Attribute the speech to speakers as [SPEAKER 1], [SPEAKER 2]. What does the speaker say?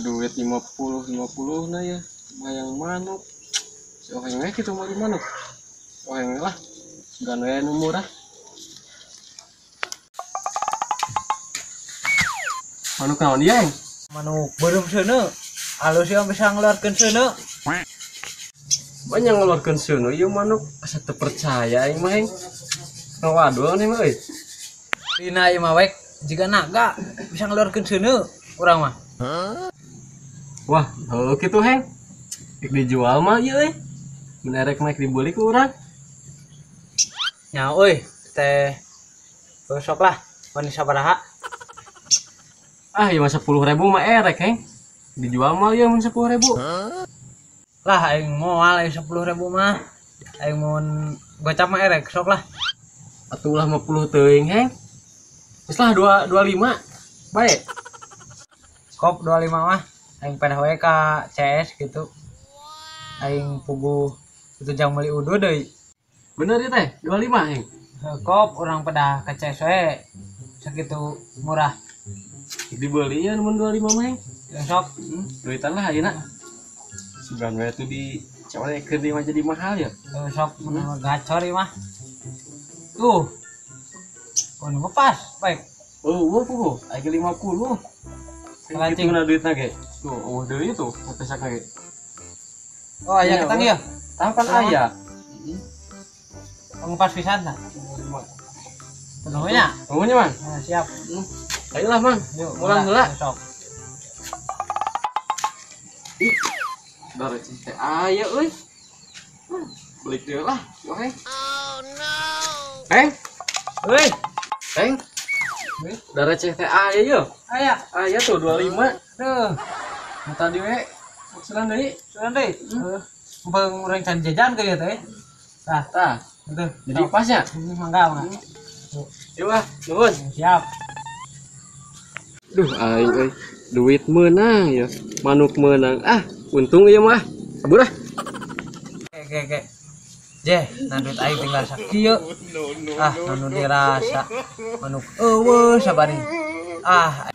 [SPEAKER 1] duit 50 nah ya bayang manuk si orang gitu mau di manuk orang lah gak nu murah manuk naon dia
[SPEAKER 2] manuk belum sana halus yang bisa ngeluarkan sana
[SPEAKER 1] banyak ngeluarkan sana iya manuk asa terpercaya yang main waduh nih mah
[SPEAKER 2] dina ieu mah wek jika naga bisa ngeluarkan sana urang mah.
[SPEAKER 1] Wah, gitu heng. Dijual mah ieu menerek naik dibeli ke urang.
[SPEAKER 2] Nya euy teh sok lah mun sabaraha.
[SPEAKER 1] Ah, ieu mah 10.000 mah erek heng. Dijual mah ieu mun 10.000.
[SPEAKER 2] Lah aing moal aya 10.000 mah. Aing mun gocap mah erek sok lah.
[SPEAKER 1] Atuh lah 50 teuing heng. Geus lah 25. Bae.
[SPEAKER 2] Kop 25 mah aing pada we ka CS gitu. Aing puguh itu jang meuli udu deui.
[SPEAKER 1] Bener ieu teh, 25 heng.
[SPEAKER 2] Kop urang pada ka CS we sakitu murah.
[SPEAKER 1] Dibeli ya mun 25 mah heng.
[SPEAKER 2] Sok
[SPEAKER 1] Duitan lah ayeuna. Sugan we tuh di colekeun di mah jadi mahal ya.
[SPEAKER 2] sok gacor ieu mah. Tuh. Kun pas, baik.
[SPEAKER 1] Puguh, aya 50. Lancing na duit na ge. Tuh, deui tuh, sampai sak ge.
[SPEAKER 2] Oh, aya ketang ya?
[SPEAKER 1] Tah kan aya.
[SPEAKER 2] Pengupas pisan tah. Penuhnya?
[SPEAKER 1] Penuhnya, Mang.
[SPEAKER 2] Nah, siap.
[SPEAKER 1] Ayolah, Mang.
[SPEAKER 2] Yuk,
[SPEAKER 1] Ulang heula.
[SPEAKER 2] Sok.
[SPEAKER 1] Ih. Dar teh aya euy. Balik deui lah, yo heng. Oh no. Heng.
[SPEAKER 2] Euy.
[SPEAKER 1] Heng. Dar receh teh aya yeuh. Aya tuh 25.
[SPEAKER 2] Tuh.
[SPEAKER 1] Nu tadi we. Sulan deui.
[SPEAKER 2] Bang urang can jajan ke ieu teh. Tah. Tuh.
[SPEAKER 1] Jadi pas ya?
[SPEAKER 2] Mangga.
[SPEAKER 1] Yuk ah, nuhun.
[SPEAKER 2] Siap.
[SPEAKER 1] Duh, aing euy. Duit meunang ya. Manuk meunang. Ah, untung ieu mah. Kabur ah.
[SPEAKER 2] Oke. Jeh, nah duit aing tinggal sakieu. Ah, nu dirasa manuk eueuh sabari. Ah.